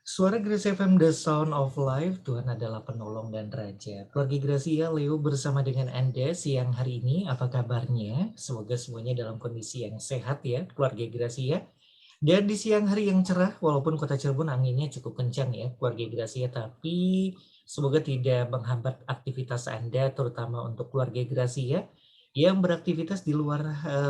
Suara Grace FM, The Sound of Life, Tuhan adalah penolong dan raja. Keluarga Gracia, Leo bersama dengan Anda siang hari ini, apa kabarnya? Semoga semuanya dalam kondisi yang sehat ya, keluarga Gracia. Dan di siang hari yang cerah, walaupun kota Cirebon anginnya cukup kencang ya, keluarga Gracia, tapi semoga tidak menghambat aktivitas Anda, terutama untuk keluarga Gracia yang beraktivitas di luar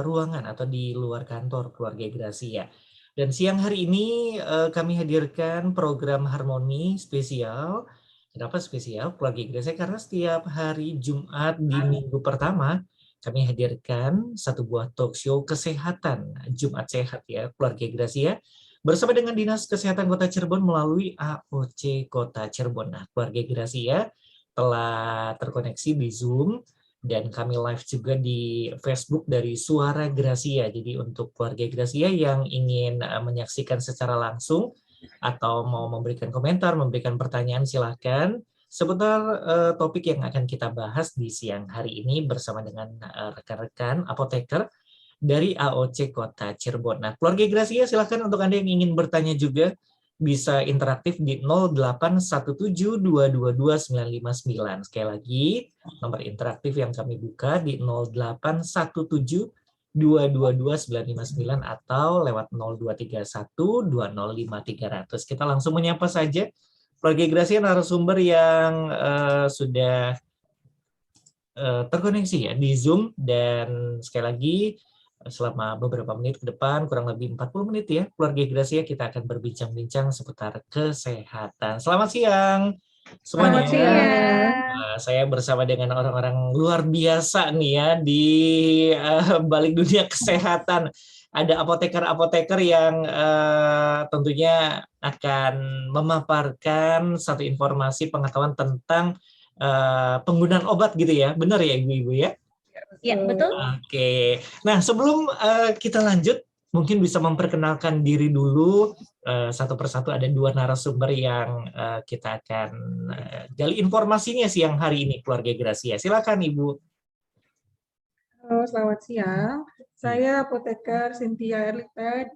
ruangan atau di luar kantor keluarga Gracia. Dan siang hari ini kami hadirkan program Harmoni spesial. Kenapa spesial? Keluarga Gracia karena setiap hari Jumat di minggu pertama kami hadirkan satu buah talk show kesehatan Jumat Sehat ya keluarga Gracia bersama dengan Dinas Kesehatan Kota Cirebon melalui AOC Kota Cirebon. Nah, keluarga Gracia telah terkoneksi di Zoom dan kami live juga di Facebook dari Suara Gracia. Jadi untuk keluarga Gracia yang ingin menyaksikan secara langsung atau mau memberikan komentar, memberikan pertanyaan, silakan. Seputar topik yang akan kita bahas di siang hari ini bersama dengan rekan-rekan apoteker dari AOC Kota Cirebon. Nah, keluarga Gracia silakan untuk Anda yang ingin bertanya juga bisa interaktif di 0817222959. Sekali lagi, nomor interaktif yang kami buka di 0817222959 atau lewat 0231205300. Kita langsung menyapa saja keluarga Gracia narasumber yang sudah terkoneksi ya di Zoom, dan sekali lagi selama beberapa menit ke depan, kurang lebih 40 menit ya, keluarga Gracia kita akan berbincang-bincang seputar kesehatan. Selamat siang semuanya. Selamat siang. Saya bersama dengan orang-orang luar biasa nih ya di balik dunia kesehatan. Ada apoteker-apoteker yang tentunya akan memaparkan satu informasi pengetahuan tentang penggunaan obat gitu ya. Benar ya Ibu-Ibu ya? Ya, betul. Oke. Nah, sebelum kita lanjut, mungkin bisa memperkenalkan diri dulu satu persatu. Ada dua narasumber yang kita akan gali informasinya siang hari ini, keluarga Gracia. Silakan Ibu. Halo, selamat siang. Saya apoteker Cynthia Erlita,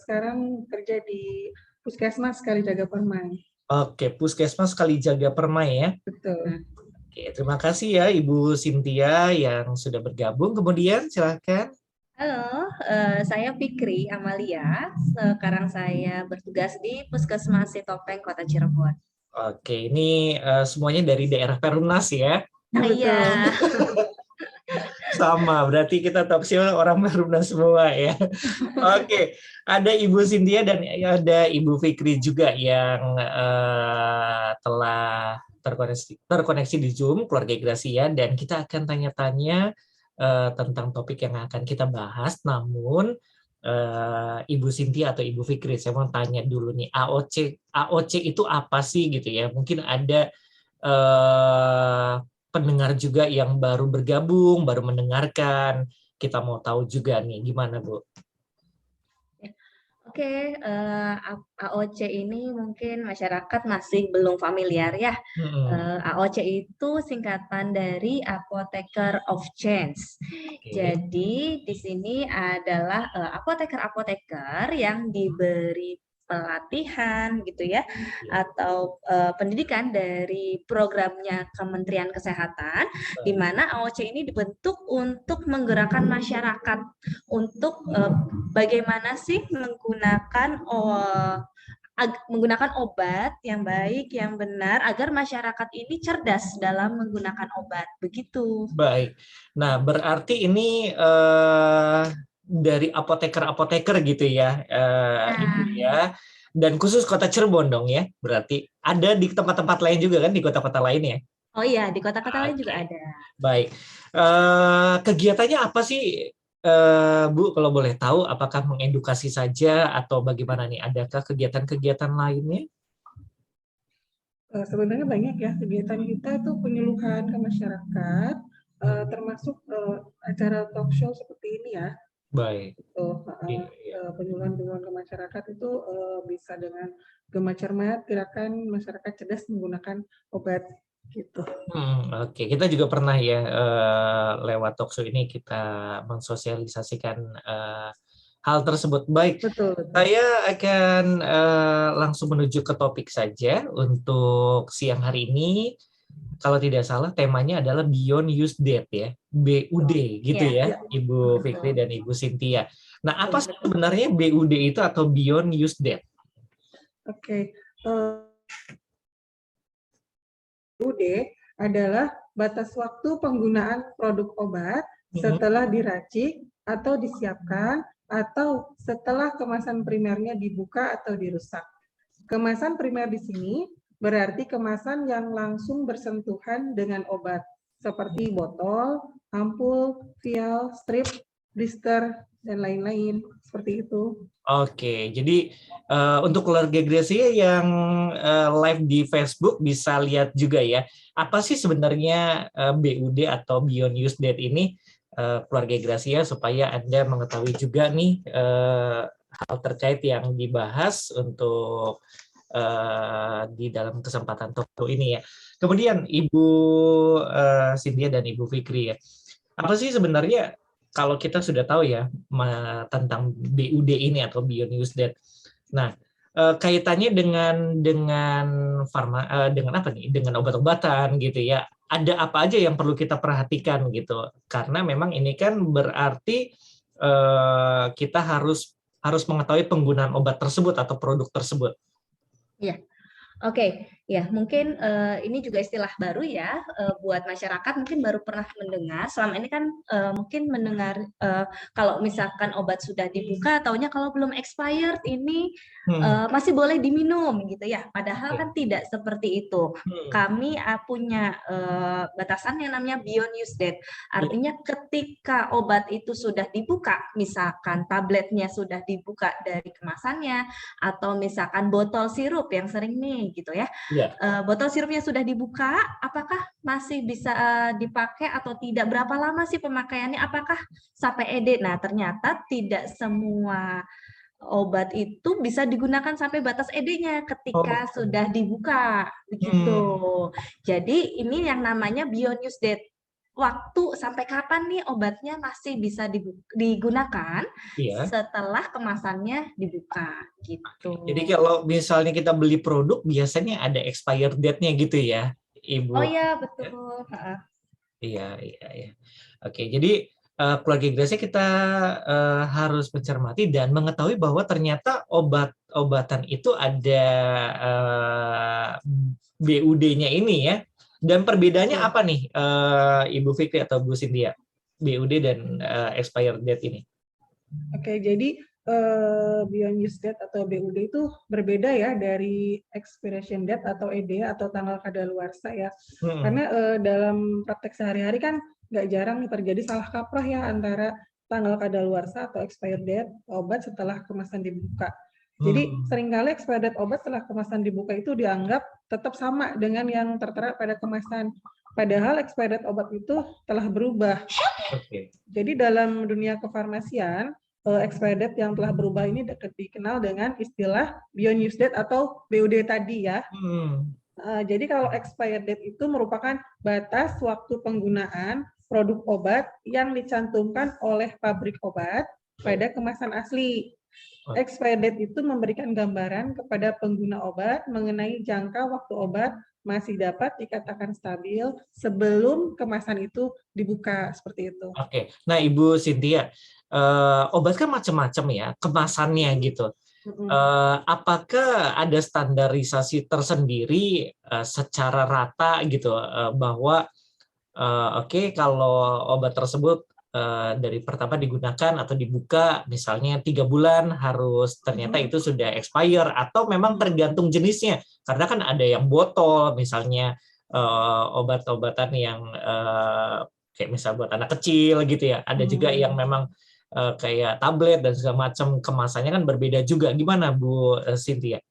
sekarang kerja di Puskesmas Kalijaga Permai. Oke, Puskesmas Kalijaga Permai ya. Betul. Oke, terima kasih ya Ibu Cynthia yang sudah bergabung. Kemudian silakan. Halo, saya Fikri Amalia. Sekarang saya bertugas di Puskesmas Sitopeng, Kota Cirebon. Oke, ini semuanya dari daerah Perumnas ya. Iya. Sama, berarti kita talk show orang Perumnas semua ya. Oke, ada Ibu Cynthia dan ada Ibu Fikri juga yang telah terkoneksi di Zoom, keluarga Gracia, dan kita akan tanya-tanya tentang topik yang akan kita bahas. Namun Ibu Cynthia atau Ibu Fikri, saya mau tanya dulu nih, AOC itu apa sih gitu ya? Mungkin ada pendengar juga yang baru bergabung, baru mendengarkan. Kita mau tahu juga nih, gimana Bu? Oke, AOC ini mungkin masyarakat masih belum familiar ya. AOC itu singkatan dari Apotheker of Change. Jadi di sini adalah apoteker-apoteker yang diberi pelatihan gitu ya, atau pendidikan dari programnya Kementerian Kesehatan, di mana AOC ini dibentuk untuk menggerakkan masyarakat untuk bagaimana sih menggunakan obat yang baik, yang benar, agar masyarakat ini cerdas dalam menggunakan obat. Begitu. Baik. Nah, berarti ini dari apoteker-apoteker gitu ya, Ibu ya. Dan khusus Kota Cirebon dong ya, berarti ada di tempat-tempat lain juga kan, di kota-kota lain ya? Oh iya, di kota-kota lain juga ada. Baik. Kegiatannya apa sih, Bu, kalau boleh tahu, apakah mengedukasi saja atau bagaimana nih? Adakah kegiatan-kegiatan lainnya? Sebenarnya banyak ya kegiatan kita tuh penyuluhan ke masyarakat, termasuk acara talk show seperti ini ya. Baik. Penyuluhan ke masyarakat itu bisa dengan Gema Cermat, gerakan masyarakat cerdas menggunakan obat gitu. Oke, kita juga pernah ya lewat talk show ini kita mensosialisasikan hal tersebut. Baik, Betul, betul. saya akan langsung menuju ke topik saja untuk siang hari ini. Kalau tidak salah temanya adalah Beyond Use Date ya, BUD gitu Iya, ya, Ibu Fikri betul. dan Ibu Cynthia. Nah, apa sih sebenarnya BUD itu atau Beyond Use Date? Oke, BUD adalah batas waktu penggunaan produk obat setelah diracik atau disiapkan atau setelah kemasan primernya dibuka atau dirusak. Kemasan primer di sini berarti kemasan yang langsung bersentuhan dengan obat, seperti botol, ampul, vial, strip, blister, dan lain-lain. Seperti itu. Oke, jadi untuk keluarga Gracia yang live di Facebook bisa lihat juga ya, apa sih sebenarnya BUD atau Beyond Use Date ini, keluarga Gracia, supaya Anda mengetahui juga nih hal terkait yang dibahas untuk di dalam kesempatan talk ini ya. Kemudian Ibu Cynthia dan Ibu Fikri ya, apa sih sebenarnya kalau kita sudah tahu ya tentang BUD ini atau Beyond Use Date. Nah, kaitannya dengan dengan apa nih? Dengan obat-obatan gitu ya. Ada apa aja yang perlu kita perhatikan gitu? Karena memang ini kan berarti kita harus mengetahui penggunaan obat tersebut atau produk tersebut. Iya. Oke, ya mungkin ini juga istilah baru ya buat masyarakat mungkin baru pernah mendengar. Selama ini kan mungkin mendengar kalau misalkan obat sudah dibuka, taunya kalau belum expired ini masih boleh diminum gitu ya. Padahal kan tidak seperti itu. Kami punya batasan yang namanya Beyond Use Date. Artinya ketika obat itu sudah dibuka, misalkan tabletnya sudah dibuka dari kemasannya, atau misalkan botol sirup yang sering nih gitu ya. Botol sirupnya sudah dibuka, apakah masih bisa dipakai atau tidak? Berapa lama sih pemakaiannya? Apakah sampai edit? Nah, ternyata tidak semua obat itu bisa digunakan sampai batas ED-nya ketika sudah dibuka begitu. Jadi ini yang namanya Beyond Use Date. Waktu sampai kapan nih obatnya masih bisa digunakan setelah kemasannya dibuka gitu. Jadi kalau misalnya kita beli produk biasanya ada expired date-nya gitu ya, Ibu. Oh iya, betul. Iya. Oke, jadi keluarga Gracia kita harus mencermati dan mengetahui bahwa ternyata obat-obatan itu ada BUD-nya ini ya. Dan perbedaannya apa nih, Ibu Fikri atau Bu Cynthia, BUD dan expired date ini? Oke, jadi Beyond Use Date atau BUD itu berbeda ya dari expiration date atau ED atau tanggal kadaluarsa ya. Karena dalam praktek sehari-hari kan nggak jarang terjadi salah kaprah ya antara tanggal kadaluarsa atau expired date obat setelah kemasan dibuka. Jadi seringkali expired date obat setelah kemasan dibuka itu dianggap tetap sama dengan yang tertera pada kemasan. Padahal expired date obat itu telah berubah. Jadi dalam dunia kefarmasian, expired date yang telah berubah ini dikenal dengan istilah Beyond Use Date atau BUD tadi ya. Jadi kalau expired date itu merupakan batas waktu penggunaan produk obat yang dicantumkan oleh pabrik obat pada kemasan asli. Expired date itu memberikan gambaran kepada pengguna obat mengenai jangka waktu obat masih dapat dikatakan stabil sebelum kemasan itu dibuka, seperti itu. Oke, nah Ibu Cynthia, obat kan macam-macam ya kemasannya gitu. Apakah ada standarisasi tersendiri secara rata gitu bahwa oke, kalau obat tersebut dari pertama digunakan atau dibuka misalnya 3 bulan harus ternyata itu sudah expire, atau memang tergantung jenisnya, karena kan ada yang botol misalnya obat-obatan yang kayak misal buat anak kecil gitu ya, ada juga yang memang kayak tablet dan segala macam kemasannya kan berbeda juga. Gimana Bu Cynthia?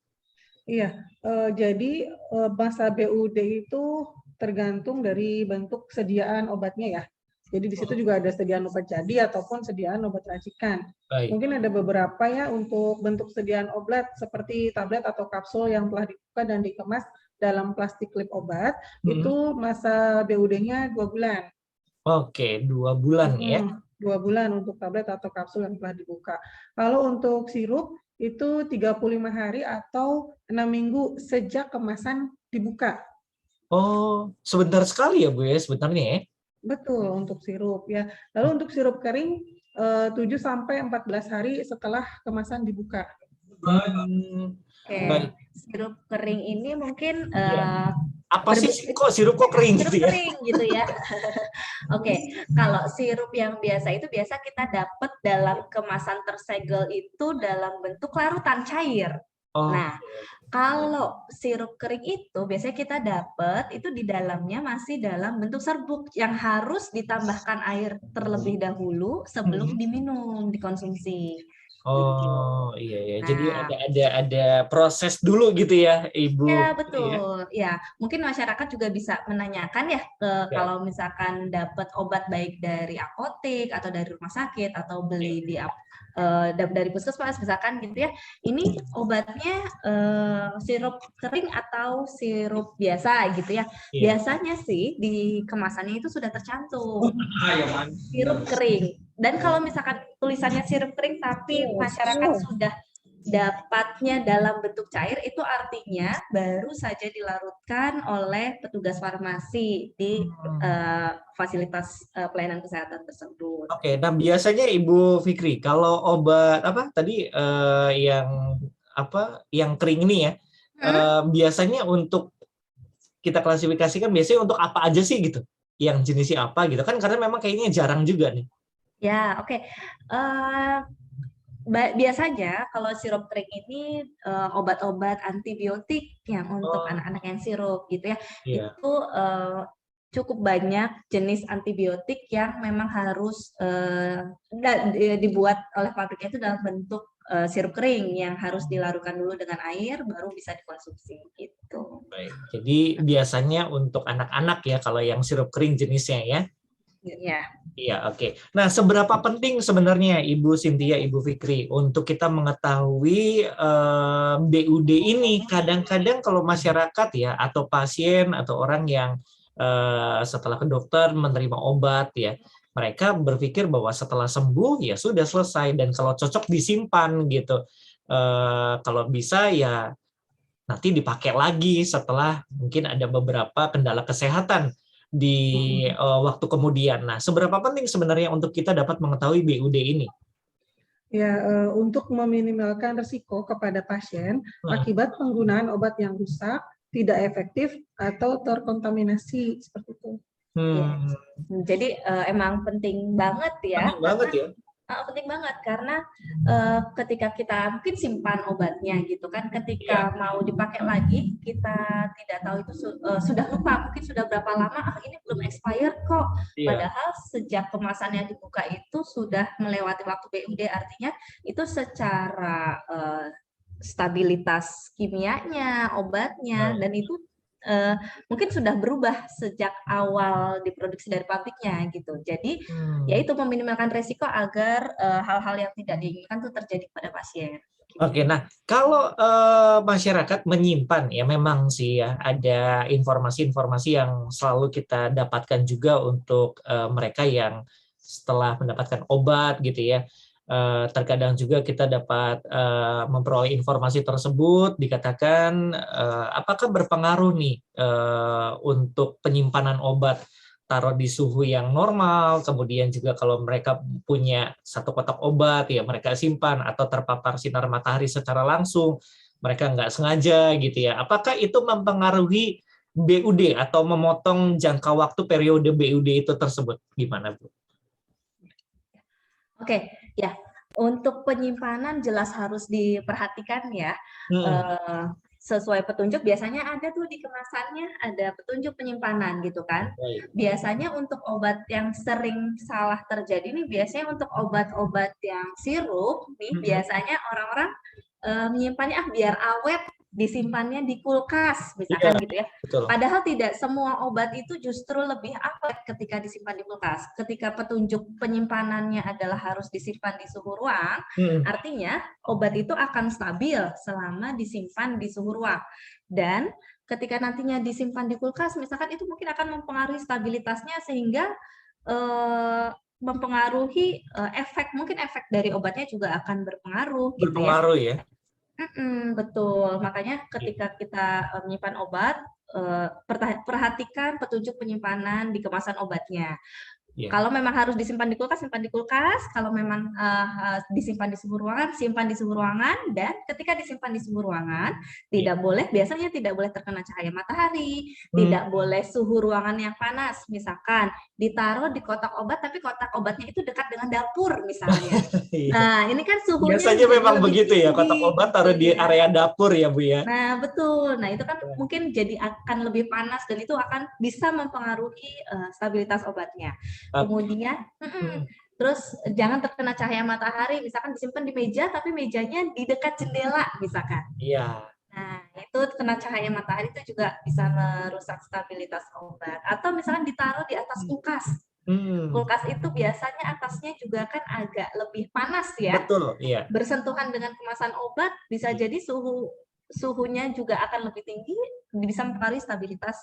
Iya, jadi masa BUD itu tergantung dari bentuk sediaan obatnya ya. Jadi di situ juga ada sediaan obat jadi ataupun sediaan obat racikan. Mungkin ada beberapa ya untuk bentuk sediaan obat seperti tablet atau kapsul yang telah dibuka dan dikemas dalam plastik klip obat, itu masa BUD-nya 2 bulan. Oke, 2 bulan ya. 2 bulan untuk tablet atau kapsul yang telah dibuka. Kalau untuk sirup itu 35 hari atau 6 minggu sejak kemasan dibuka. Oh, sebentar sekali ya Bu ya sebenarnya ya? Betul, untuk sirup ya. Lalu untuk sirup kering 7 sampai 14 hari setelah kemasan dibuka. Oke, Baik. sirup kering ini mungkin Iya. Apa sih kok sirup kok kering sirup gitu ya? kering gitu ya. Oke, kalau sirup yang biasa itu biasa kita dapat dalam kemasan tersegel itu dalam bentuk larutan cair. Oh, Nah, kalau sirup kering itu biasanya kita dapat itu di dalamnya masih dalam bentuk serbuk yang harus ditambahkan air terlebih dahulu sebelum diminum, dikonsumsi. Gitu. oh iya ya. Jadi Nah, ada proses dulu gitu ya, Ibu. ya Iya. betul. Ya, mungkin masyarakat juga bisa menanyakan ya Ya. kalau misalkan dapat obat baik dari apotek atau dari rumah sakit atau beli di dari puskesmas misalkan gitu ya. Ini obatnya sirup kering atau sirup biasa gitu ya. Iya. Biasanya sih di kemasannya itu sudah tercantum sirup kering. Dan kalau misalkan tulisannya sirup kering tapi masyarakat sudah dapatnya dalam bentuk cair, itu artinya baru saja dilarutkan oleh petugas farmasi di fasilitas pelayanan kesehatan tersebut. Oke, nah biasanya Ibu Fikri, kalau obat apa tadi yang kering ini ya, biasanya untuk kita klasifikasikan biasanya untuk apa aja sih gitu? Yang jenisnya apa gitu kan? Karena memang kayaknya jarang juga nih. Ya, oke. Biasanya kalau sirup kering ini obat-obat antibiotik yang untuk anak-anak yang sirup gitu ya, Iya. itu cukup banyak jenis antibiotik yang memang harus dibuat oleh pabriknya itu dalam bentuk sirup kering yang harus dilarutkan dulu dengan air baru bisa dikonsumsi gitu. Baik. Jadi biasanya untuk anak-anak ya kalau yang sirup kering jenisnya ya. Ya. Iya, oke. Nah, seberapa penting sebenarnya Ibu Cynthia, Ibu Fikri untuk kita mengetahui BUD ini? Kadang-kadang kalau masyarakat ya atau pasien atau orang yang setelah ke dokter menerima obat ya, mereka berpikir bahwa setelah sembuh ya sudah selesai dan kalau cocok disimpan gitu. Kalau bisa ya nanti dipakai lagi setelah mungkin ada beberapa kendala kesehatan di waktu kemudian. Nah, seberapa penting sebenarnya untuk kita dapat mengetahui BUD ini? Ya, untuk meminimalkan risiko kepada pasien akibat penggunaan obat yang rusak, tidak efektif, atau terkontaminasi seperti itu. Ya. Jadi emang penting banget ya. Penting banget ya. Penting banget karena ketika kita mungkin simpan obatnya gitu kan, ketika mau dipakai lagi kita tidak tahu itu sudah lupa, mungkin sudah berapa lama, ini belum expired kok. Padahal sejak kemasannya dibuka itu sudah melewati waktu BUD, artinya itu secara stabilitas kimianya, obatnya, dan itu mungkin sudah berubah sejak awal diproduksi dari pabriknya gitu. Jadi yaitu meminimalkan resiko agar hal-hal yang tidak diinginkan itu terjadi pada pasien. Oke, nah kalau masyarakat menyimpan ya memang sih ya ada informasi-informasi yang selalu kita dapatkan juga untuk mereka yang setelah mendapatkan obat gitu ya. Terkadang juga kita dapat memperoleh informasi tersebut dikatakan apakah berpengaruh nih untuk penyimpanan obat taruh di suhu yang normal, kemudian juga kalau mereka punya satu kotak obat ya mereka simpan atau terpapar sinar matahari secara langsung mereka nggak sengaja gitu ya, apakah itu mempengaruhi BUD atau memotong jangka waktu periode BUD itu tersebut, gimana Bu? Oke, ya. Untuk penyimpanan jelas harus diperhatikan ya. Sesuai petunjuk biasanya ada tuh di kemasannya ada petunjuk penyimpanan gitu kan. Biasanya untuk obat yang sering salah terjadi nih, biasanya untuk obat-obat yang sirup nih biasanya orang-orang menyimpannya biar awet, disimpannya di kulkas misalkan gitu ya. Betul. Padahal tidak semua obat itu justru lebih awet ketika disimpan di kulkas. Ketika petunjuk penyimpanannya adalah harus disimpan di suhu ruang, artinya obat itu akan stabil selama disimpan di suhu ruang. Dan ketika nantinya disimpan di kulkas misalkan itu mungkin akan mempengaruhi stabilitasnya sehingga mempengaruhi mungkin efek dari obatnya juga akan berpengaruh gitu ya. Berpengaruh ya. Betul. Makanya ketika kita menyimpan obat, perhatikan petunjuk penyimpanan di kemasan obatnya. Yeah. Kalau memang harus disimpan di kulkas, simpan di kulkas. Kalau memang disimpan di suhu ruangan, simpan di suhu ruangan. Dan ketika disimpan di suhu ruangan, biasanya tidak boleh terkena cahaya matahari, tidak boleh suhu ruangan yang panas. Misalkan ditaruh di kotak obat, tapi kotak obatnya itu dekat dengan dapur misalnya. Nah, ini kan suhunya biasanya memang begitu tinggi, ya, kotak obat taruh di area dapur ya Bu ya. Nah, betul. Nah, itu kan mungkin jadi akan lebih panas dan itu akan bisa mempengaruhi stabilitas obatnya. Kemudian, terus jangan terkena cahaya matahari, misalkan disimpan di meja, tapi mejanya di dekat jendela, misalkan. Iya. Nah, itu kena cahaya matahari itu juga bisa merusak stabilitas obat. Atau misalkan ditaruh di atas kulkas. Kulkas itu biasanya atasnya juga kan agak lebih panas ya. Betul, iya. Bersentuhan dengan kemasan obat, bisa jadi suhunya juga akan lebih tinggi, bisa mempengaruhi stabilitas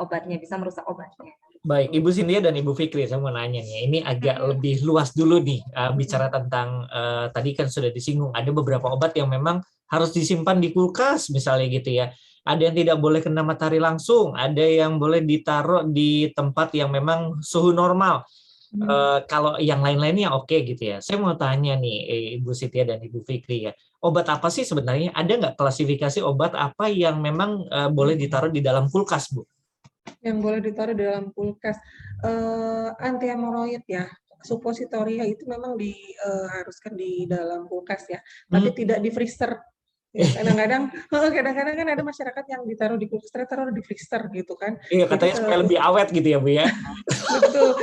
obatnya, bisa merusak obatnya. Baik, Ibu Cynthia dan Ibu Fikri, saya mau nanya nih, ini agak lebih luas dulu nih, bicara tentang, tadi kan sudah disinggung, ada beberapa obat yang memang harus disimpan di kulkas, misalnya gitu ya. Ada yang tidak boleh kena matahari langsung, ada yang boleh ditaruh di tempat yang memang suhu normal. Kalau yang lain-lainnya oke gitu ya. Saya mau tanya nih, Ibu Cynthia dan Ibu Fikri ya, obat apa sih sebenarnya? Ada nggak klasifikasi obat apa yang memang boleh ditaruh di dalam kulkas, Bu? Yang boleh ditaruh di dalam kulkas, anti hemoroid ya, supositoria itu memang diharuskan di dalam kulkas ya, tapi tidak di freezer. Ya, kadang-kadang kan ada masyarakat yang ditaruh di kulkas, taruh di freezer gitu kan. Iya, katanya supaya lebih awet gitu ya, Bu ya. Betul.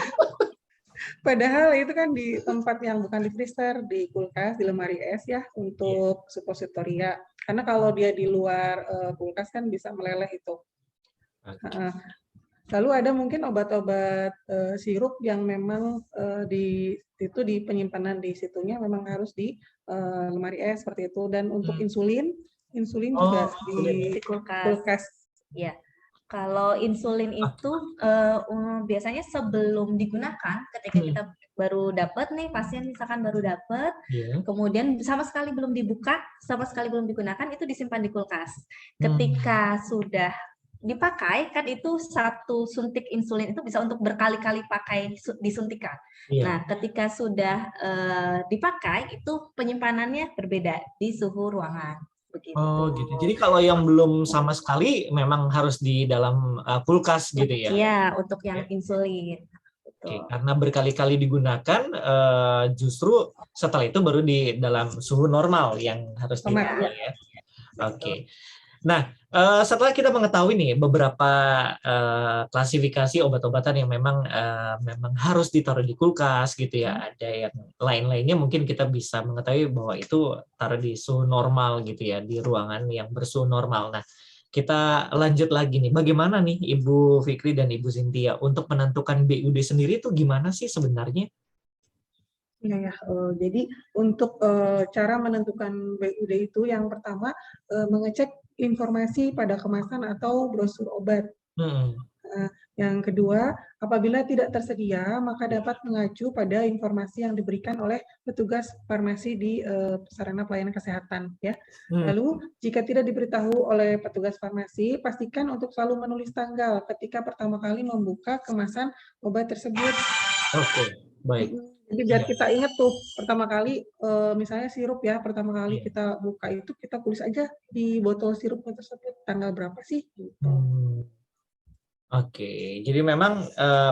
Padahal itu kan di tempat yang bukan di freezer, di kulkas, di lemari es ya, untuk supositoria. Karena kalau dia di luar kulkas kan bisa meleleh itu. Lalu ada mungkin obat-obat sirup yang memang di penyimpanan di situnya memang harus di lemari es seperti itu. Dan untuk insulin juga di kulkas. Ya. Kalau insulin itu biasanya sebelum digunakan, ketika kita baru dapat nih, pasien misalkan baru dapat, kemudian sama sekali belum dibuka, sama sekali belum digunakan, itu disimpan di kulkas. Ketika sudah dipakai, kan itu satu suntik insulin itu bisa untuk berkali-kali pakai disuntikan. Nah, ketika sudah dipakai, itu penyimpanannya berbeda di suhu ruangan. Begitu. Oh gitu. Jadi kalau yang belum sama sekali memang harus di dalam kulkas gitu ya? Iya, untuk yang insulin. Oke, karena berkali-kali digunakan, justru setelah itu baru di dalam suhu normal yang harus dipakai ya. Oke. Nah, setelah kita mengetahui nih beberapa klasifikasi obat-obatan yang memang harus ditaruh di kulkas gitu ya, ada yang lain-lainnya mungkin kita bisa mengetahui bahwa itu taruh di suhu normal gitu ya, di ruangan yang bersuhu normal. Nah, kita lanjut lagi nih, bagaimana nih Ibu Fikri dan Ibu Cynthia untuk menentukan BUD sendiri itu gimana sih sebenarnya? Ya, jadi untuk cara menentukan BUD itu yang pertama mengecek informasi pada kemasan atau brosur obat. Yang kedua, apabila tidak tersedia, maka dapat mengacu pada informasi yang diberikan oleh petugas farmasi di sarana pelayanan kesehatan. Ya. Lalu, jika tidak diberitahu oleh petugas farmasi, pastikan untuk selalu menulis tanggal ketika pertama kali membuka kemasan obat tersebut. Oke, baik. Jadi biar kita ingat tuh pertama kali misalnya sirup ya, pertama kali kita buka itu kita tulis aja di botol sirupnya tersebut tanggal berapa sih gitu. Oke, jadi memang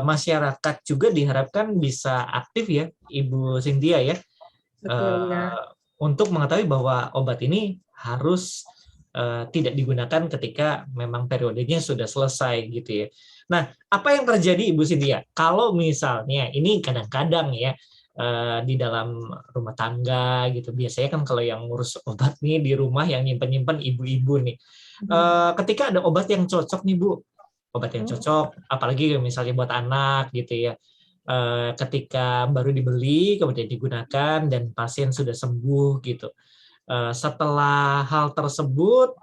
masyarakat juga diharapkan bisa aktif ya Ibu Cynthia ya. Betul, untuk mengetahui bahwa obat ini harus tidak digunakan ketika memang periodenya sudah selesai gitu ya. Nah, apa yang terjadi Ibu Cynthia kalau misalnya ini kadang-kadang ya di dalam rumah tangga gitu, biasanya kan kalau yang ngurus obat nih di rumah yang nyimpen-nyimpen ibu-ibu nih, ketika ada obat yang cocok nih Bu, obat yang cocok, apalagi misalnya buat anak gitu ya, ketika baru dibeli kemudian digunakan dan pasien sudah sembuh gitu. Setelah hal tersebut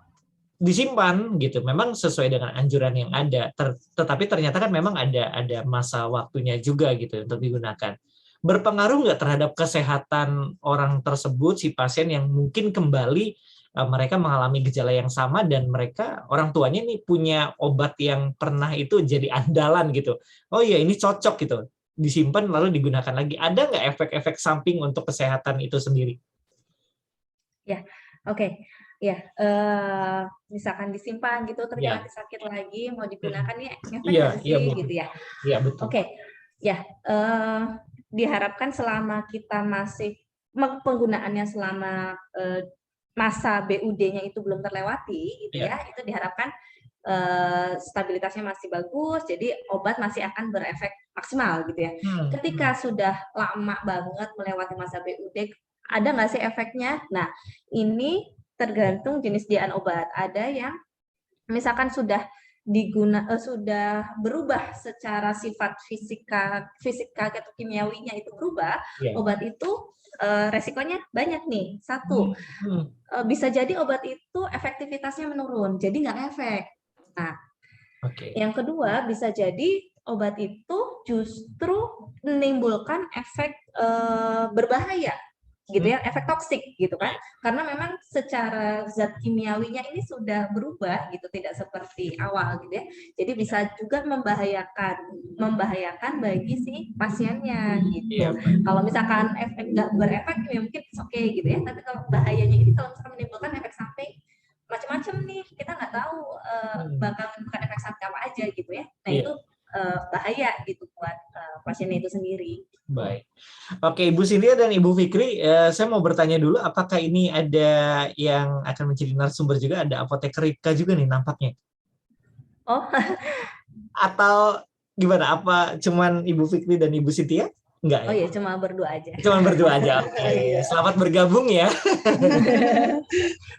disimpan gitu, memang sesuai dengan anjuran yang ada, tetapi ternyata kan memang ada masa waktunya juga gitu untuk digunakan. berpengaruh nggak terhadap kesehatan orang tersebut, si pasien yang mungkin kembali mereka mengalami gejala yang sama dan mereka orang tuanya nih punya obat yang pernah itu jadi andalan gitu. Oh iya ini cocok gitu, disimpan lalu digunakan lagi. Ada nggak efek-efek samping untuk kesehatan itu sendiri? Ya, oke. Ya, misalkan disimpan gitu, terus Ya. nanti sakit lagi, mau digunakan nih efek Iya, nggak iya sih betul. gitu ya? Iya betul. Oke, ya diharapkan selama kita masih penggunaannya selama masa BUD-nya itu belum terlewati, gitu ya, itu diharapkan stabilitasnya masih bagus, jadi obat masih akan berefek maksimal gitu ya. Ketika sudah lama banget melewati masa BUD, ada nggak sih efeknya? Nah, ini tergantung jenis sediaan obat. Ada yang misalkan sudah sudah berubah secara sifat fisika atau kimiawinya itu berubah, obat itu resikonya banyak nih. Satu, bisa jadi obat itu efektivitasnya menurun, jadi nggak efek. Nah, yang kedua bisa jadi obat itu justru menimbulkan efek berbahaya, gitu ya, efek toksik gitu kan, karena memang secara zat kimiawinya ini sudah berubah gitu, tidak seperti awal gitu ya, jadi bisa juga membahayakan bagi si pasiennya gitu. Kalau misalkan efek nggak berefek ya mungkin oke gitu ya, tapi kalau bahayanya ini kalau misalkan menimbulkan efek samping macam-macam nih, kita nggak tahu bakal menimbulkan efek samping apa aja gitu ya. Nah itu bahaya gitu buat pasiennya itu sendiri. Baik. Oke, Ibu Cynthia dan Ibu Fikri, saya mau bertanya dulu, apakah ini ada yang akan menjadi narasumber juga, ada apoteker Ripka juga nih nampaknya? Oh. Atau gimana? Apa cuman Ibu Fikri dan Ibu Cynthia? Enggak ya? Oh iya, cuma berdua aja. Cuma berdua aja. Oke. Selamat bergabung ya.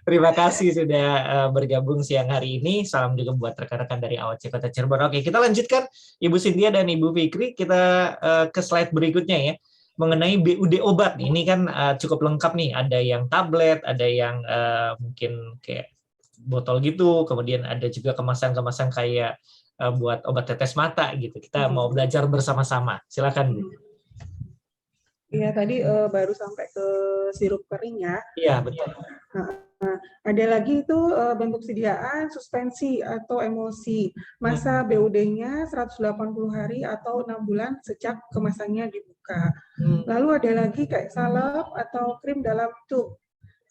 Terima kasih sudah bergabung siang hari ini. Salam juga buat rekan-rekan dari AOC Kota Cirebon. Oke, kita lanjutkan Ibu Cynthia dan Ibu Fikri. Kita ke slide berikutnya ya. Mengenai BUD obat. Ini kan cukup lengkap nih. Ada yang tablet, ada yang mungkin kayak botol gitu. Kemudian ada juga kemasan-kemasan kayak buat obat tetes mata gitu. Kita mau belajar bersama-sama. Silakan Bu. Iya, tadi baru sampai ke sirup kering ya. Iya, betul. Nah, ada lagi itu bentuk sediaan, suspensi atau emulsi. Masa BUD-nya 180 hari atau 6 bulan sejak kemasannya dibuka. Lalu ada lagi kayak salep atau krim dalam tub.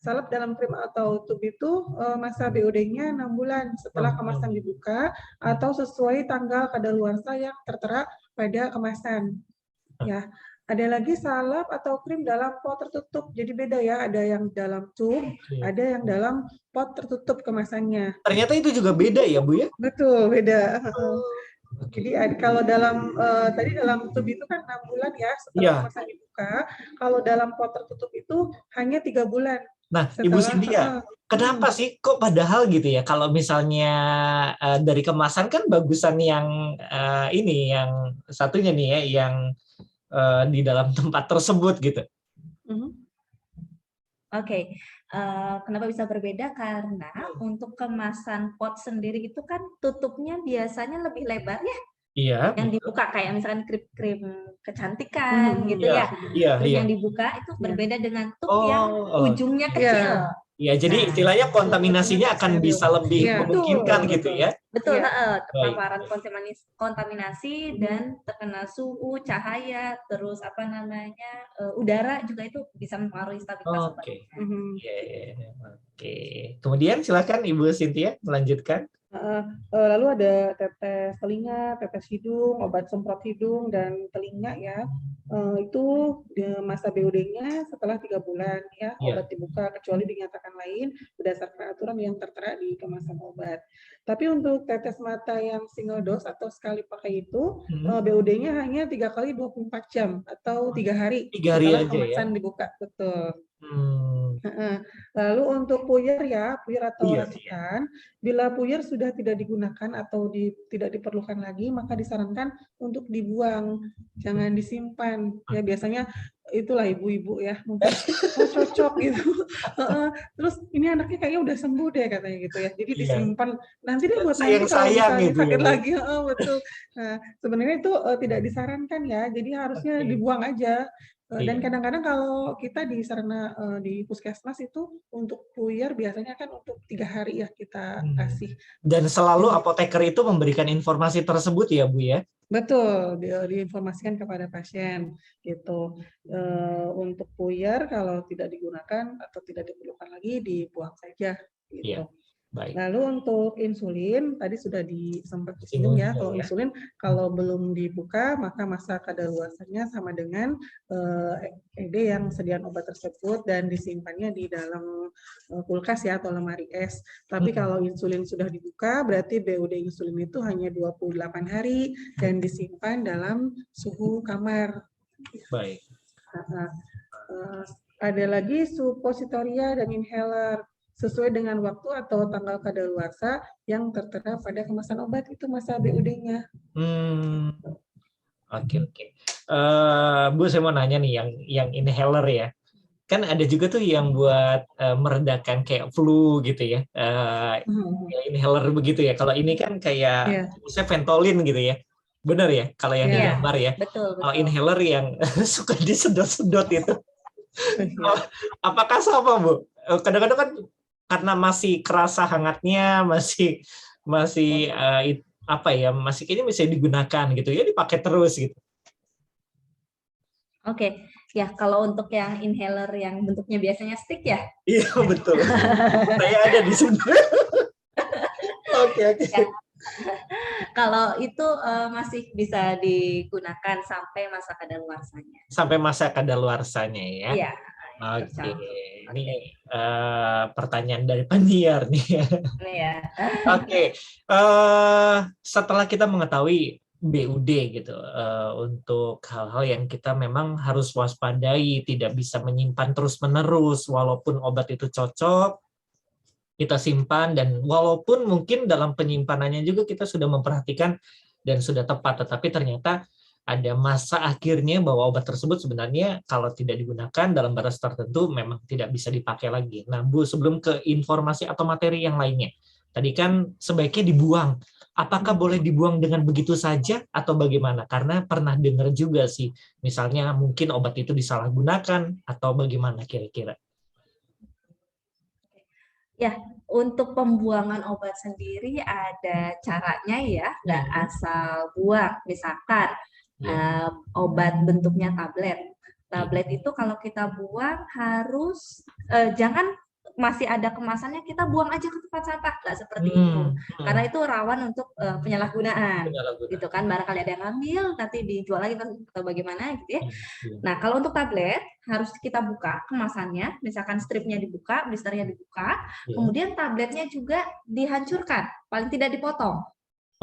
Salep dalam krim atau tub itu masa BUD-nya 6 bulan setelah kemasan dibuka atau sesuai tanggal kadaluarsa yang tertera pada kemasan. Ya. Ada lagi salep atau krim dalam pot tertutup. Jadi beda ya, ada yang dalam tub, ada yang dalam pot tertutup kemasannya. Ternyata itu juga beda ya, Bu ya? Betul, beda. Jadi kalau dalam tadi dalam tub itu kan 6 bulan ya setelah kemasan dibuka. Kalau dalam pot tertutup itu hanya 3 bulan. Nah, Ibu Cynthia, kenapa sih kok padahal gitu ya? Kalau misalnya dari kemasan kan bagusan yang ini, yang satunya nih ya, yang di dalam tempat tersebut gitu. Oke, kenapa bisa berbeda? Karena untuk kemasan pot sendiri itu kan tutupnya biasanya lebih lebar ya. Iya. Yang dibuka kayak misalkan krim kecantikan gitu ya. Terus yang dibuka itu berbeda dengan tub yang ujungnya kecil. Iya, jadi istilahnya kontaminasinya akan bisa lebih memungkinkan gitu ya. Betul, paparan kontaminasi dan terkena suhu, cahaya, terus apa namanya udara juga itu bisa mempengaruhi stabilitas obat. Oke. Kemudian silakan Ibu Cynthia melanjutkan. Lalu ada tetes telinga, tetes hidung, obat semprot hidung dan telinga ya. Itu masa BUD-nya setelah 3 bulan ya, obat dibuka kecuali dinyatakan lain berdasarkan aturan yang tertera di kemasan obat. Tapi untuk tetes mata yang single dose atau sekali pakai itu BUD-nya hanya 3 kali 24 jam atau 3 hari 3 hari setelah aja kemasan ya. dibuka. Betul. Lalu untuk puyer ya, puyer atau Iya. racikan, bila puyer sudah tidak digunakan atau tidak diperlukan lagi, maka disarankan untuk dibuang, jangan disimpan. Ya biasanya itulah ibu-ibu ya, mungkin cocok gitu. Terus ini anaknya kayaknya udah sembuh deh katanya gitu ya. Jadi disimpan, nanti deh buat nanti kalau misalnya gitu sakit ya, lagi. Betul. Nah, sebenarnya itu tidak disarankan ya, jadi harusnya dibuang aja. Dan kadang-kadang kalau kita di sarana di puskesmas itu untuk puyer biasanya kan untuk 3 hari ya kita kasih. Dan selalu apoteker itu memberikan informasi tersebut ya Bu ya? Betul, diinformasikan kepada pasien gitu. Untuk puyer kalau tidak digunakan atau tidak diperlukan lagi dibuang saja gitu. Baik. Lalu untuk insulin tadi sudah sempat disinggung ya. Kalau insulin kalau belum dibuka maka masa kadaluarsanya sama dengan ED yang sediaan obat tersebut dan disimpannya di dalam kulkas ya atau lemari es. Tapi kalau insulin sudah dibuka berarti BUD insulin itu hanya 28 hari dan disimpan dalam suhu kamar. Baik. Ada lagi supositoria dan inhaler sesuai dengan waktu atau tanggal kadaluarsa yang tertera pada kemasan obat itu masa BUD-nya. Oke. Bu, saya mau nanya nih yang inhaler ya. Kan ada juga tuh yang buat meredakan kayak flu gitu ya. Inhaler begitu ya. Kalau ini kan kayak misalnya Ventolin gitu ya. Benar ya? Kalau yang digambar ya. Betul. Kalau inhaler yang suka disedot-sedot itu. Apakah sama, Bu? Kadang-kadang kan karena masih kerasa hangatnya, masih masih kayaknya bisa digunakan gitu ya, dipakai terus gitu. Oke, ya kalau untuk yang inhaler yang bentuknya biasanya stick ya? Iya betul. Saya ada di sini. Oke. Ya. Kalau itu masih bisa digunakan sampai masa kadaluarsanya. Sampai masa kadaluarsanya ya? Iya. Oke. Ini pertanyaan dari penyiar nih. Oke. Setelah kita mengetahui BUD gitu, untuk hal-hal yang kita memang harus waspadai, tidak bisa menyimpan terus-menerus, walaupun obat itu cocok, kita simpan, dan walaupun mungkin dalam penyimpanannya juga kita sudah memperhatikan dan sudah tepat, tetapi ternyata ada masa akhirnya bahwa obat tersebut sebenarnya kalau tidak digunakan dalam batas tertentu memang tidak bisa dipakai lagi. Nah, Bu, sebelum ke informasi atau materi yang lainnya, tadi kan sebaiknya dibuang. Apakah boleh dibuang dengan begitu saja atau bagaimana? Karena pernah dengar juga sih, misalnya mungkin obat itu disalahgunakan atau bagaimana kira-kira? Ya, untuk pembuangan obat sendiri ada caranya ya, nggak asal buang. Misalkan obat bentuknya tablet. Tablet itu kalau kita buang harus jangan masih ada kemasannya kita buang aja ke tempat sampah, nggak seperti itu. Karena itu rawan untuk penyalahgunaan. Gitu kan, barangkali ada yang ngambil nanti dijual lagi atau bagaimana gitu ya. Nah, kalau untuk tablet harus kita buka kemasannya, misalkan stripnya dibuka, blisternya dibuka, kemudian tabletnya juga dihancurkan, paling tidak dipotong.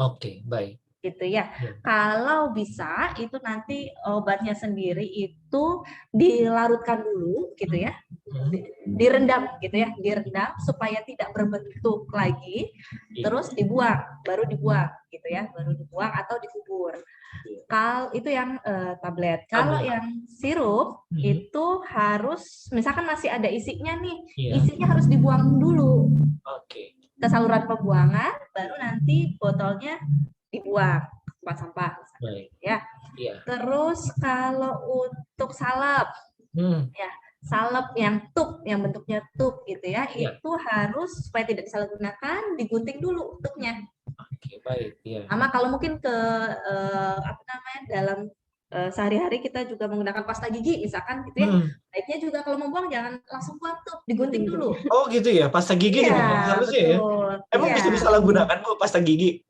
Oke, baik. Gitu ya. Kalau bisa itu nanti obatnya sendiri itu dilarutkan dulu gitu ya. Direndam gitu ya, direndam supaya tidak berbentuk lagi, terus dibuang, baru dibuang gitu ya, baru dibuang atau dikubur. Kalau itu yang tablet. Kalau yang sirup itu harus misalkan masih ada isinya nih, isinya harus dibuang dulu. Ke saluran pembuangan, baru nanti botolnya dibuang ke tempat sampah ya. Terus kalau untuk salep ya, salep yang tub, yang bentuknya tub gitu ya, itu harus supaya tidak disalahgunakan digunting dulu tubnya. Sama kalau mungkin ke dalam sehari-hari kita juga menggunakan pasta gigi misalkan gitu ya, baiknya juga kalau membuang jangan langsung buang tub, digunting dulu. Oh gitu ya, pasta gigi juga harusnya ya. Emang bisa disalahgunakan Bu pasta gigi?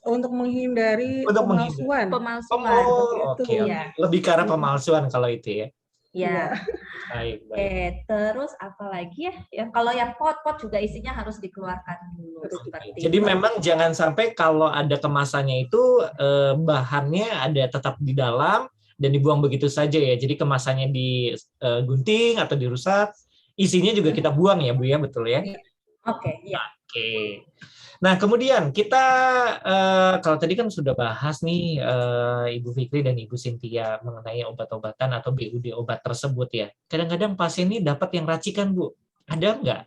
Untuk menghindari pemalsuan. Oke. Lebih ke arah pemalsuan kalau itu ya. Ya. Baik. Terus apa lagi ya? Yang kalau yang pot juga isinya harus dikeluarkan dulu. Jadi memang jangan sampai kalau ada kemasannya itu bahannya ada tetap di dalam dan dibuang begitu saja ya. Jadi kemasannya digunting atau dirusak, isinya juga kita buang ya Bu ya, betul ya? Oke, ya. Oke. Nah, kemudian kita kalau tadi kan sudah bahas nih Ibu Fikri dan Ibu Cynthia mengenai obat-obatan atau BUD obat tersebut ya. Kadang-kadang pasien ini dapat yang racikan, Bu. Ada nggak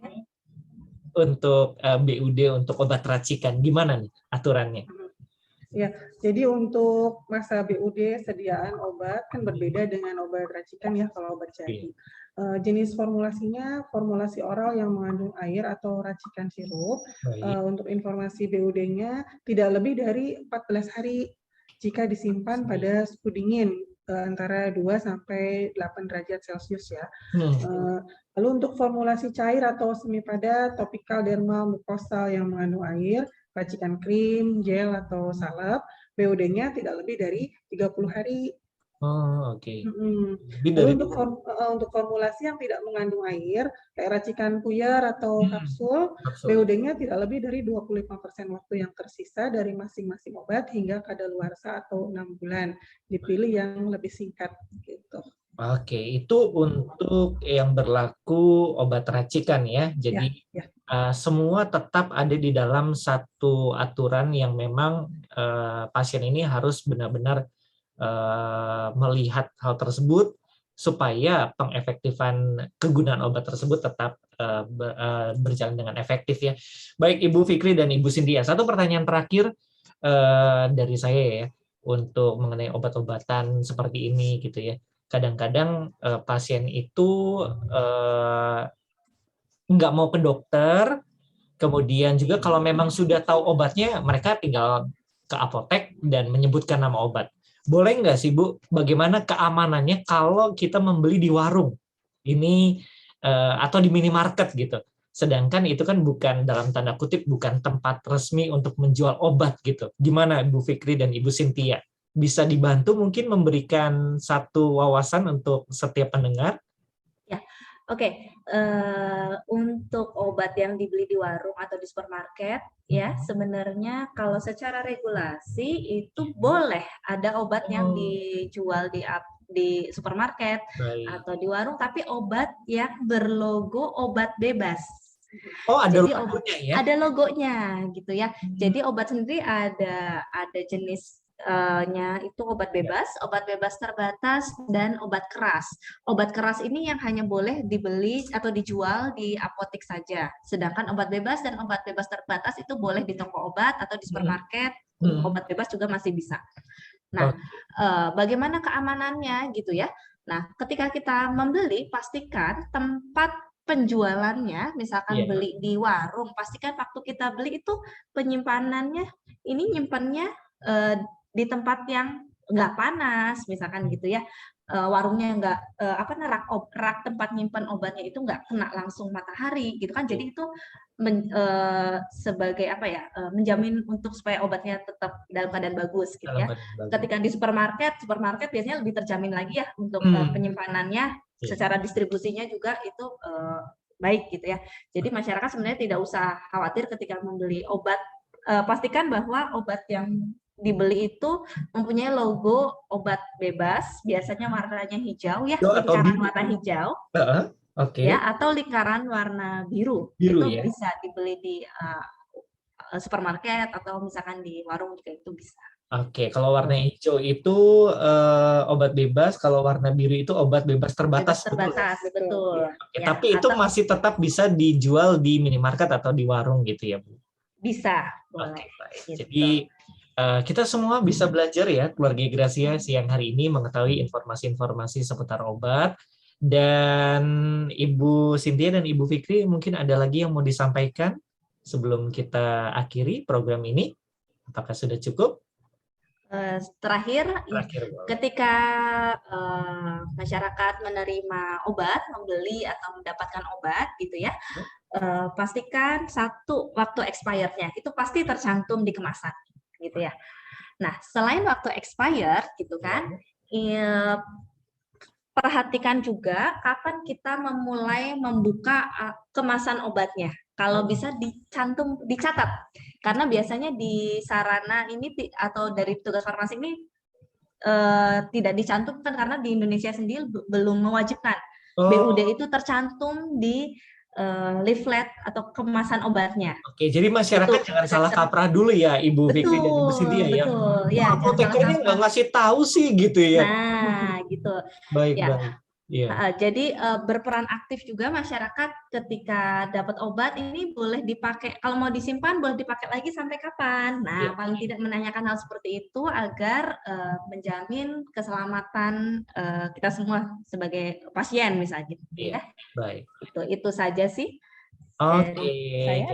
untuk BUD untuk obat racikan? Gimana nih aturannya? Ya, jadi untuk masa BUD sediaan obat kan berbeda dengan obat racikan ya kalau obat jadi. Jenis formulasinya formulasi oral yang mengandung air atau racikan sirup. Untuk informasi BUD-nya tidak lebih dari 14 hari jika disimpan pada suhu dingin antara 2 sampai 8 derajat Celcius ya. Lalu untuk formulasi cair atau semi padat, topikal, dermal, mukosal yang mengandung air, racikan krim, gel, atau salep, BUD-nya tidak lebih dari 30 hari. Oh, oke. Lalu untuk formulasi yang tidak mengandung air, kayak racikan puyar atau kapsul, BUD-nya tidak lebih dari 25% waktu yang tersisa dari masing-masing obat hingga kadaluarsa atau 6 bulan. Dipilih yang lebih singkat gitu. Oke, itu untuk yang berlaku obat racikan ya. Jadi semua tetap ada di dalam satu aturan yang memang pasien ini harus benar-benar melihat hal tersebut supaya pengefektifan kegunaan obat tersebut tetap berjalan dengan efektif ya. Baik Ibu Fikri dan Ibu Cynthia, satu pertanyaan terakhir dari saya ya untuk mengenai obat-obatan seperti ini gitu ya. Kadang-kadang pasien itu nggak mau ke dokter, kemudian juga kalau memang sudah tahu obatnya, mereka tinggal ke apotek dan menyebutkan nama obat. Boleh nggak sih Bu, bagaimana keamanannya kalau kita membeli di warung ini atau di minimarket gitu? Sedangkan itu kan bukan dalam tanda kutip bukan tempat resmi untuk menjual obat gitu. Gimana Bu Fikri dan Ibu Cynthia? Bisa dibantu mungkin memberikan satu wawasan untuk setiap pendengar? Ya, oke. Untuk obat yang dibeli di warung atau di supermarket, ya sebenarnya kalau secara regulasi itu boleh ada obat yang dijual di supermarket atau di warung, tapi obat yang berlogo obat bebas. Oh, ada jadi logonya ya? Ada logonya gitu ya. Jadi obat sendiri ada jenis itu obat bebas terbatas, dan obat keras. Obat keras ini yang hanya boleh dibeli atau dijual di apotek saja. Sedangkan obat bebas dan obat bebas terbatas itu boleh di toko obat atau di supermarket. Obat bebas juga masih bisa. Nah, bagaimana keamanannya gitu ya? Nah, ketika kita membeli, pastikan tempat penjualannya, misalkan beli di warung, pastikan waktu kita beli itu penyimpanannya, ini nyimpannya di tempat yang nggak panas, misalkan gitu ya. Warungnya nggak rak tempat nyimpan obatnya itu nggak kena langsung matahari gitu kan. Jadi itu sebagai menjamin untuk supaya obatnya tetap dalam keadaan bagus gitu ya. Ketika di supermarket biasanya lebih terjamin lagi ya untuk penyimpanannya, secara distribusinya juga itu baik gitu ya. Jadi masyarakat sebenarnya tidak usah khawatir ketika membeli obat. Pastikan bahwa obat yang dibeli itu mempunyai logo obat bebas, biasanya warnanya hijau ya, lingkaran warna hijau, ya, atau lingkaran warna biru. Itu ya? Bisa dibeli di supermarket atau misalkan di warung juga itu bisa. Oke, kalau warna hijau itu obat bebas, kalau warna biru itu obat bebas terbatas. Terbatas, betul. Oke, ya, tapi itu masih tetap bisa dijual di minimarket atau di warung gitu ya, Bu? Bisa, boleh. Gitu. Jadi kita semua bisa belajar ya, keluarga Gracia siang hari ini mengetahui informasi-informasi seputar obat. Dan Ibu Cynthia dan Ibu Fikri mungkin ada lagi yang mau disampaikan sebelum kita akhiri program ini. Apakah sudah cukup? Terakhir ketika masyarakat menerima obat, membeli atau mendapatkan obat gitu ya, pastikan satu, waktu expirednya itu pasti tercantum di kemasan gitu ya. Nah, selain waktu expired gitu kan, perhatikan juga kapan kita memulai membuka kemasan obatnya. Kalau bisa dicatat, karena biasanya di sarana ini atau dari petugas farmasi ini tidak dicantumkan karena di Indonesia sendiri belum mewajibkan. BUD itu tercantum di leaflet atau kemasan obatnya. Oke, jadi masyarakat jangan salah kaprah dulu ya, Ibu Fikri dan Ibu Cynthia ya. Betul, ya. Apotekernya nggak ngasih tahu sih gitu ya. Nah, gitu. Baik, Ya. baik. Yeah. Jadi berperan aktif juga masyarakat ketika dapat obat ini boleh dipakai, kalau mau disimpan boleh dipakai lagi sampai kapan. Nah, paling tidak menanyakan hal seperti itu agar menjamin keselamatan kita semua sebagai pasien misalnya. Yeah. Baik. Itu saja sih. Oke,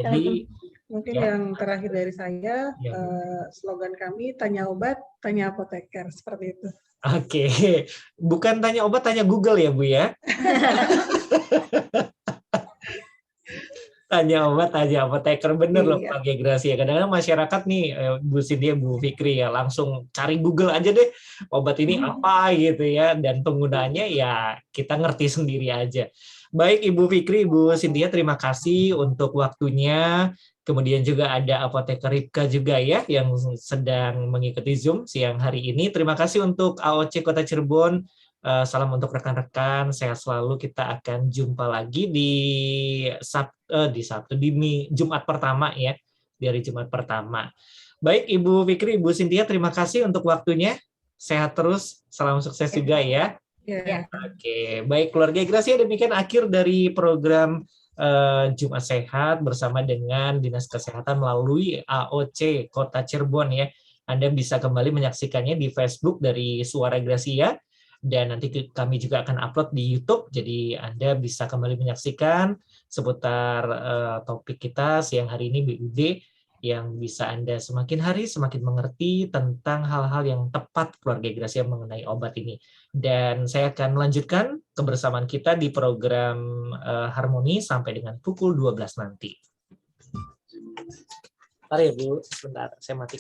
jadi mungkin yang terakhir dari saya, slogan kami tanya obat, tanya apoteker, seperti itu. Oke, bukan tanya obat, tanya Google ya Bu ya. Tanya obat, tanya apoteker, bener loh Pak Gracia. Kadang-kadang masyarakat nih, Bu Cynthia, Bu Fikri ya, langsung cari Google aja deh, obat ini apa gitu ya, dan penggunaannya ya kita ngerti sendiri aja. Baik Ibu Fikri, Ibu Cynthia, terima kasih untuk waktunya. Kemudian juga ada apoteker Ripka juga ya, yang sedang mengikuti Zoom siang hari ini. Terima kasih untuk AOC Kota Cirebon. Salam untuk rekan-rekan, sehat selalu. Kita akan jumpa lagi di Jumat pertama ya, dari Jumat pertama. Baik Ibu Fikri, Ibu Cynthia, terima kasih untuk waktunya. Sehat terus, salam sukses juga ya. Oke, baik keluarga Gracia, demikian akhir dari program Jumat Sehat bersama dengan Dinas Kesehatan melalui AOC Kota Cirebon ya. Anda bisa kembali menyaksikannya di Facebook dari Suara Gracia. Dan nanti kami juga akan upload di YouTube, jadi Anda bisa kembali menyaksikan seputar topik kita siang hari ini BUD, yang bisa Anda semakin hari semakin mengerti tentang hal-hal yang tepat keluarga Gracia mengenai obat ini. Dan saya akan melanjutkan kebersamaan kita di program Harmoni sampai dengan pukul 12 nanti. Mari ya Bu, sebentar, saya matikan.